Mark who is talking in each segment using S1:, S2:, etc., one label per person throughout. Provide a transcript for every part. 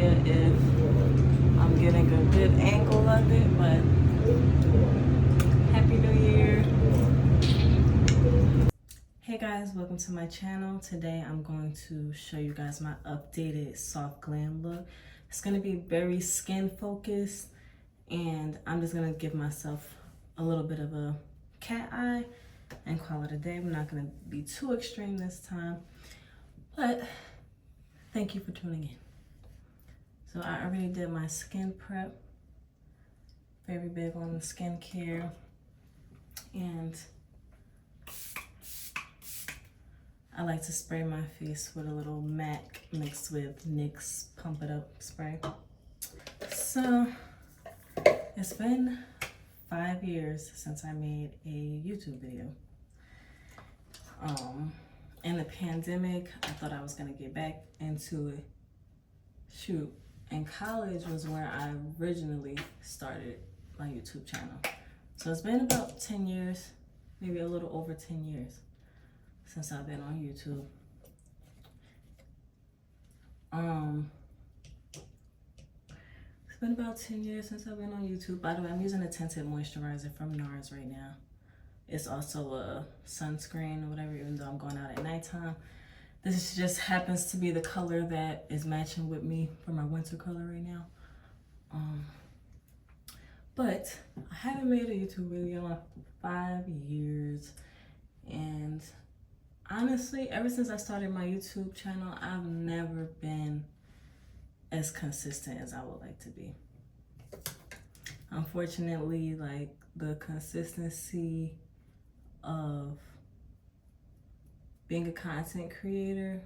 S1: idea if I'm getting a good angle of it, but Happy New Year. Hey guys, welcome to my channel. Today I'm going to show you guys my updated soft glam look. It's going to be very skin focused, and I'm just going to give myself a little bit of a cat eye and call it a day. We're not going to be too extreme this time, but thank you for tuning in. So I already did my skin prep, very big on the skincare, and I like to spray my face with a little MAC mixed with NYX Pump It Up spray. So it's been 5 years since I made a YouTube video. In the pandemic, I thought I was gonna get back into it. Shoot, and college was where I originally started my YouTube channel. So it's been about 10 years, maybe a little over 10 years since I've been on YouTube. It's been about 10 years since I've been on YouTube. By the way, I'm using a tinted moisturizer from NARS right now. It's also a sunscreen or whatever, even though I'm going out at nighttime. This just happens to be the color that is matching with me for my winter color right now. But I haven't made a YouTube video in 5 years. And honestly, ever since I started my YouTube channel, I've never been as consistent as I would like to be. Unfortunately, like, the consistency of being a content creator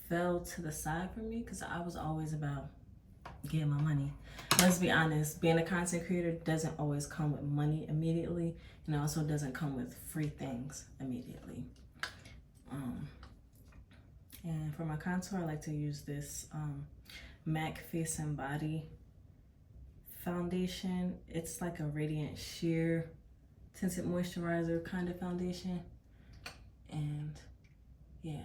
S1: fell to the side for me because I was always about getting my money. Let's be honest, being a content creator doesn't always come with money immediately, and it also doesn't come with free things immediately. And for my contour, I like to use this MAC Face and Body foundation. It's like a radiant sheer tinted moisturizer kind of foundation. And yeah,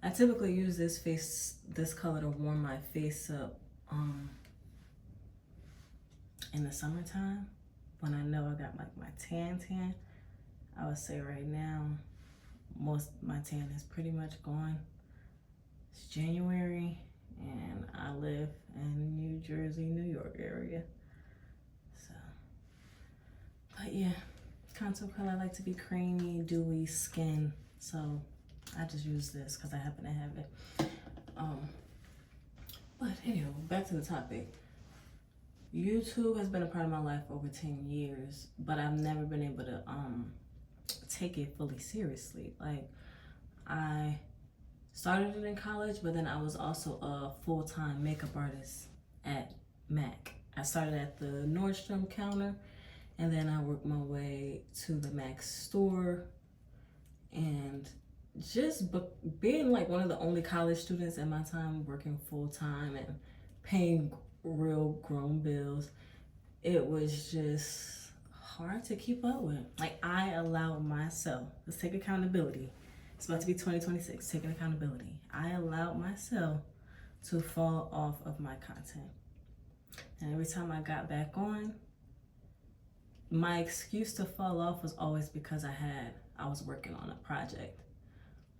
S1: I typically use this color to warm my face up in the summertime when I know I got like my tan. I would say right now most of my tan is pretty much gone. It's January and I live in New Jersey, New York area. So, but yeah, contour color, I like to be creamy, dewy skin. So I just use this because I happen to have it. But anyway, back to the topic. YouTube has been a part of my life for over 10 years, but I've never been able to take it fully seriously. Like, I started it in college, but then I was also a full-time makeup artist at MAC. I started at the Nordstrom counter, and then I worked my way to the MAC store, and just being like one of the only college students at my time working full-time and paying real grown bills, it was just hard to keep up with. Like, I allowed myself, let's take accountability. It's about to be 2026, taking accountability. I allowed myself to fall off of my content. And every time I got back on, my excuse to fall off was always because I was working on a project,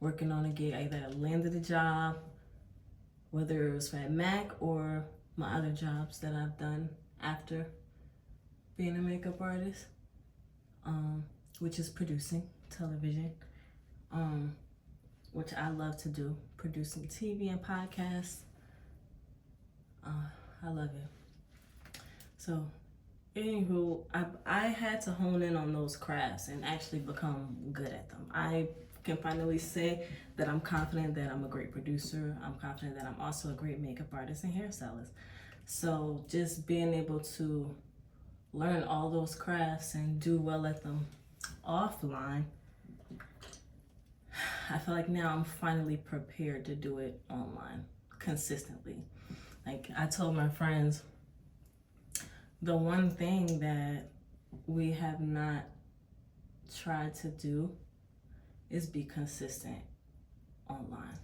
S1: working on a gig. I either landed a job, whether it was for MAC or my other jobs that I've done after being a makeup artist, which is producing television, which I love to do, producing TV and podcasts. I love it. So anywho, I had to hone in on those crafts and actually become good at them. I can finally say that I'm confident that I'm a great producer. I'm confident that I'm also a great makeup artist and hairstylist. So just being able to learn all those crafts and do well at them offline, I feel like now I'm finally prepared to do it online consistently. Like, I told my friends, the one thing that we have not tried to do is be consistent online.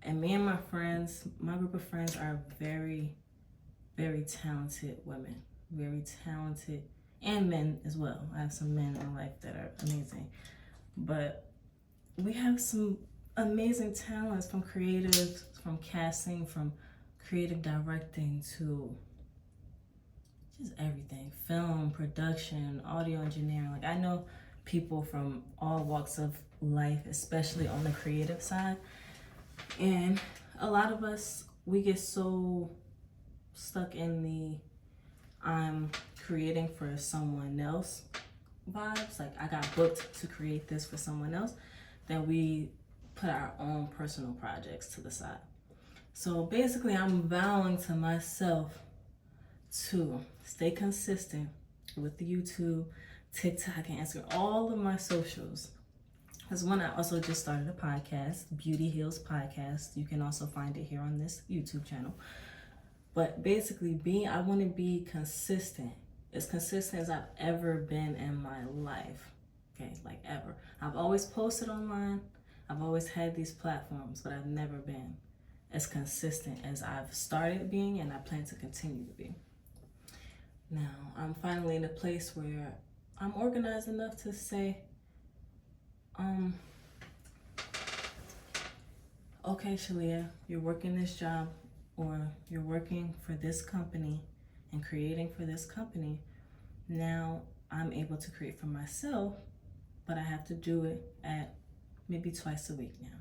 S1: And me and my friends, my group of friends are very, very talented women. Very talented, and men as well. I have some men in my life that are amazing. But we have some amazing talents, from creatives, from casting, from creative directing to just everything. Film, production, audio engineering. Like, I know people from all walks of life, especially on the creative side. And a lot of us, we get so stuck in the I'm creating for someone else vibes. Like, I got booked to create this for someone else, that we put our own personal projects to the side. So basically, I'm vowing to myself to stay consistent with the YouTube, TikTok, and Instagram, all of my socials. Because one, I also just started a podcast, Beauty Heals Podcast. You can also find it here on this YouTube channel. But basically, I want to be consistent, as consistent as I've ever been in my life. Okay, like ever. I've always posted online. I've always had these platforms, but I've never been as consistent as I've started being, and I plan to continue to be. Now, I'm finally in a place where I'm organized enough to say, okay, Shaleah, you're working this job, or you're working for this company and creating for this company. Now I'm able to create for myself, but I have to do it at maybe twice a week now.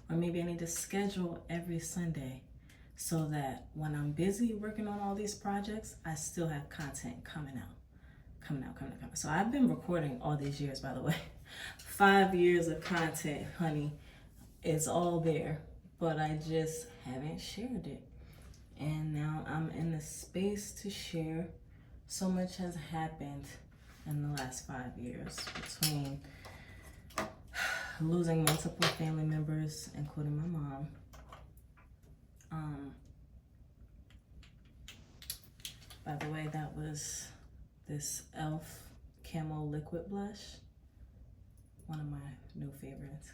S1: Or maybe I need to schedule every Sunday so that when I'm busy working on all these projects, I still have content coming out. So I've been recording all these years, by the way. 5 years of content, honey. It's all there, but I just haven't shared it. And now I'm in the space to share. So much has happened in the last 5 years, between losing multiple family members, including my mom. By the way, that was this e.l.f. Camo Liquid Blush. One of my new favorites.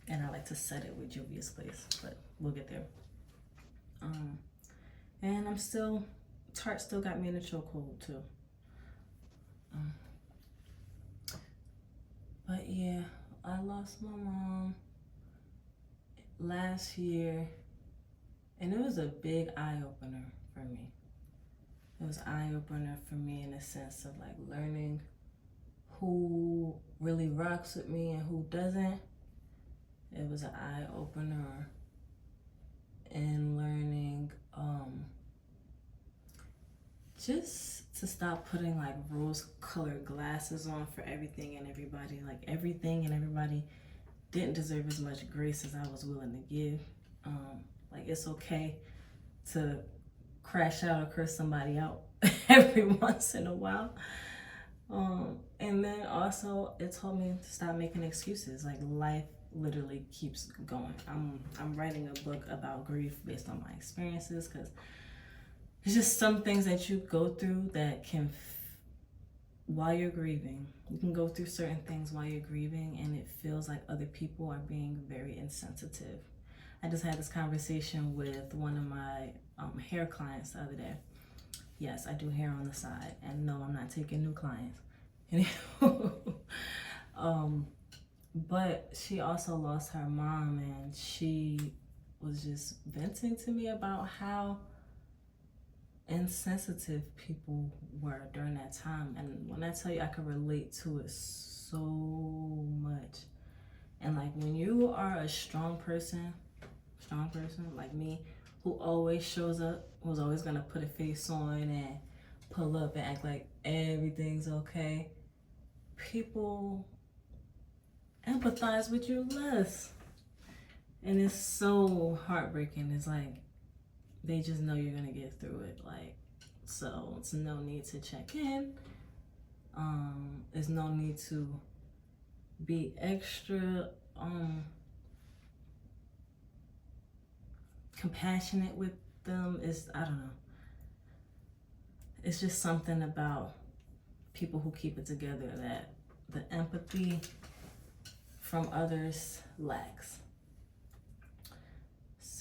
S1: And I like to set it with Juvias Place, but we'll get there. And Tarte still got me in a chokehold too. But yeah, I lost my mom last year, and it was a big eye-opener for me. It was an eye-opener for me in the sense of like learning who really rocks with me and who doesn't. It was an eye-opener in learning just to stop putting like rose-colored glasses on for everything and everybody. Like, everything and everybody didn't deserve as much grace as I was willing to give. Like, it's okay to crash out or curse somebody out every once in a while. And then also it told me to stop making excuses. Like, life literally keeps going. I'm writing a book about grief based on my experiences, because it's just some things that you go through that can, while you're grieving, you can go through certain things while you're grieving, and it feels like other people are being very insensitive. I just had this conversation with one of my hair clients the other day. Yes, I do hair on the side, and no, I'm not taking new clients. But she also lost her mom, and she was just venting to me about how insensitive people were during that time. And when I tell you, I can relate to it so much. And like, when you are a strong person like me, who always shows up, who's always gonna put a face on and pull up and act like everything's okay, people empathize with you less. And it's so heartbreaking. It's like, they just know you're gonna get through it. Like, so it's no need to check in. There's no need to be extra compassionate with them. I don't know. It's just something about people who keep it together that the empathy from others lacks.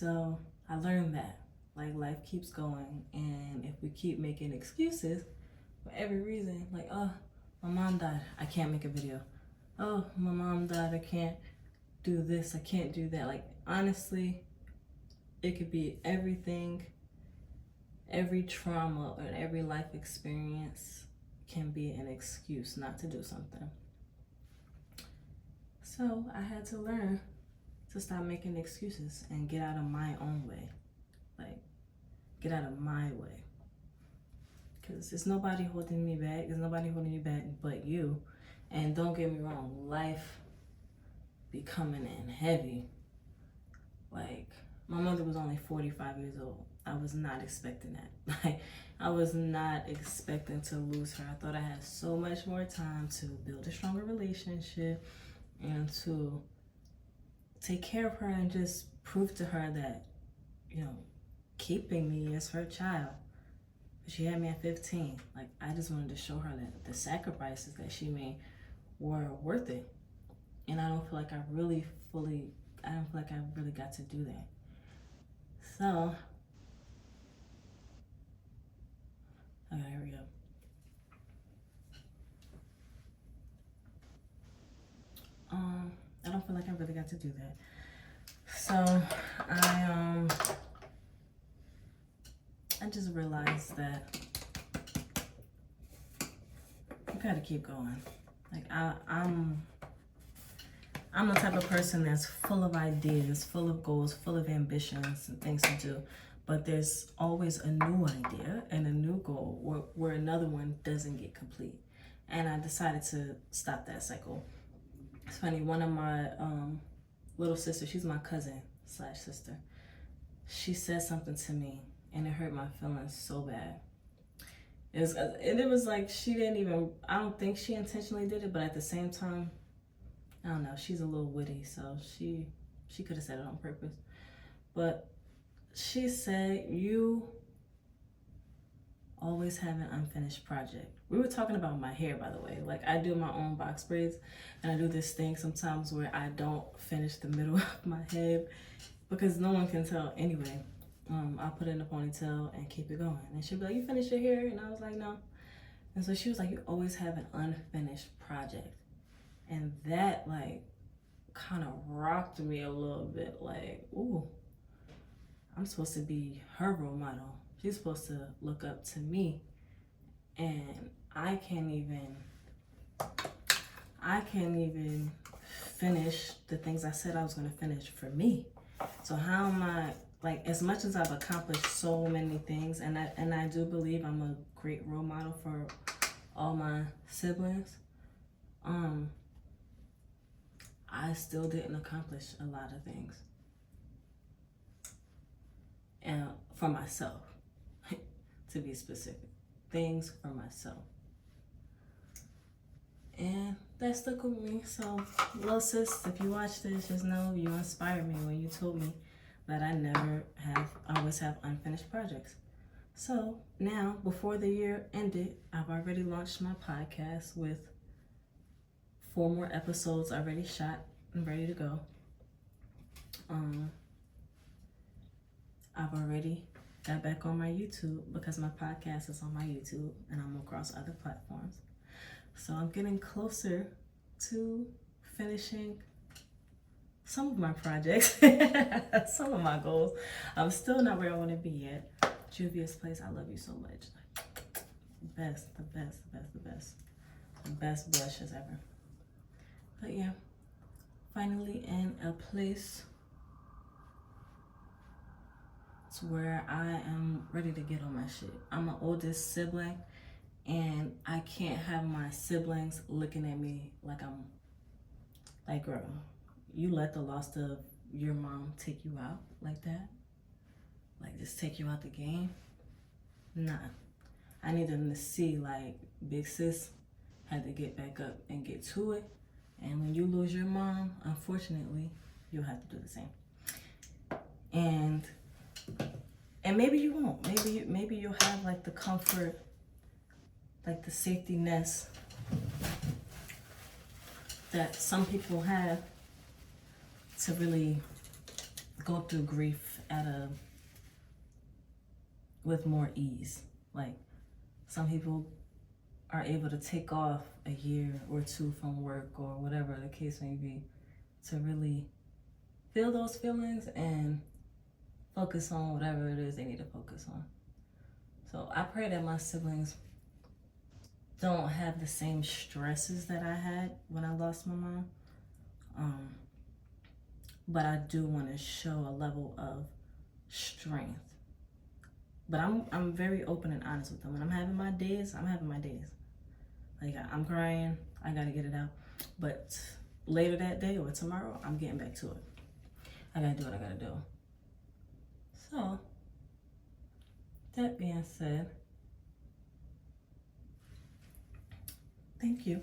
S1: So I learned that, like, life keeps going, and if we keep making excuses for every reason, like, oh, my mom died, I can't make a video. Oh, my mom died, I can't do this, I can't do that. Like, honestly, it could be everything. Every trauma or every life experience can be an excuse not to do something. So I had to learn to stop making excuses and get out of my own way. Like, get out of my way. Because there's nobody holding me back. There's nobody holding you back but you. And don't get me wrong, life be coming in heavy. Like, my mother was only 45 years old. I was not expecting that. Like, I was not expecting to lose her. I thought I had so much more time to build a stronger relationship and to take care of her and just prove to her that, you know, keeping me as her child. She had me at 15. Like, I just wanted to show her that the sacrifices that she made were worth it. And I don't feel like I really got to do that. So, okay, here we go. I don't feel like I really got to do that. So, I just realized that you gotta keep going. Like, I'm the type of person that's full of ideas, full of goals, full of ambitions and things to do. But there's always a new idea and a new goal where another one doesn't get complete. And I decided to stop that cycle. It's funny, one of my little sisters, she's my cousin / sister, she said something to me and it hurt my feelings so bad. It was like she didn't even, I don't think she intentionally did it, but at the same time, I don't know, she's a little witty, so she could have said it on purpose. But she said, you always have an unfinished project. We were talking about my hair, by the way. Like, I do my own box braids, and I do this thing sometimes where I don't finish the middle of my head because no one can tell anyway. I'll put it in a ponytail and keep it going. And she'll be like, you finished your hair? And I was like, no. And so she was like, you always have an unfinished project. And that, like, kind of rocked me a little bit. Like, ooh, I'm supposed to be her role model. She's supposed to look up to me. And I can't even finish the things I said I was going to finish for me. So how am I, like, as much as I've accomplished so many things, and I do believe I'm a great role model for all my siblings, I still didn't accomplish a lot of things. And for myself, to be specific, things for myself. And that stuck with me. So, little sis, if you watch this, just know you inspired me when you told me that I always have unfinished projects. So now, before the year ended, I've already launched my podcast with 4 more episodes already shot and ready to go. I've already got back on my YouTube because my podcast is on my YouTube and I'm across other platforms. So I'm getting closer to finishing some of my projects, some of my goals. I'm still not where I want to be yet. Juvias place, I love you so much. The best blushes ever. But yeah, finally in a place to where I am ready to get on my shit. I'm the oldest sibling, and I can't have my siblings looking at me like I'm like, girl, you let the loss of your mom take you out like that? Like, just take you out the game? Nah. I need them to see, like, big sis had to get back up and get to it. And when you lose your mom, unfortunately, you'll have to do the same. And maybe you won't. Maybe you'll have, like, the comfort, like the safety nest that some people have to really go through grief with more ease. Like, some people are able to take off a year or two from work or whatever the case may be to really feel those feelings and focus on whatever it is they need to focus on. So I pray that my siblings don't have the same stresses that I had when I lost my mom. But I do want to show a level of strength. But I'm very open and honest with them. When I'm having my days, I'm having my days. Like, I'm crying, I gotta get it out. But later that day or tomorrow, I'm getting back to it. I gotta do what I gotta do. So, that being said, thank you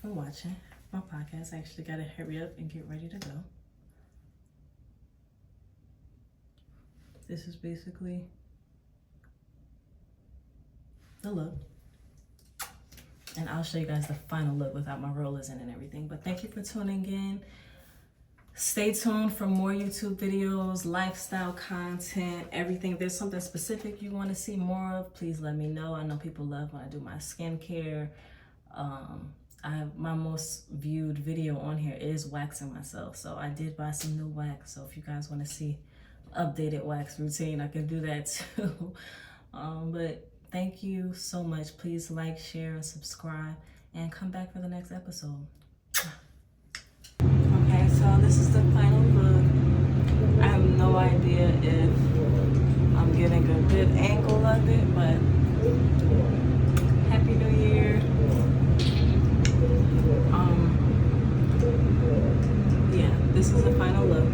S1: for watching my podcast. I actually gotta hurry up and get ready to go. This is basically the look. And I'll show you guys the final look without my rollers in and everything. But thank you for tuning in. Stay tuned for more YouTube videos, lifestyle content, everything. If there's something specific you want to see more of, please let me know. I know people love when I do my skincare. My most viewed video on here is waxing myself. So I did buy some new wax. So if you guys want to see updated wax routine, I can do that too. But thank you so much. Please like, share, and subscribe, and come back for the next episode. Okay, so this is the final look. I have no idea if I'm getting a good angle of it, but Happy New Year. Yeah, this is the final look.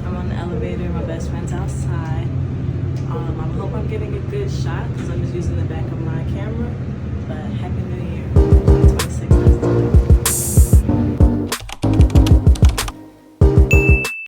S1: I'm on the elevator, my best friend's outside. I hope I'm getting a good shot because I'm just using the back of my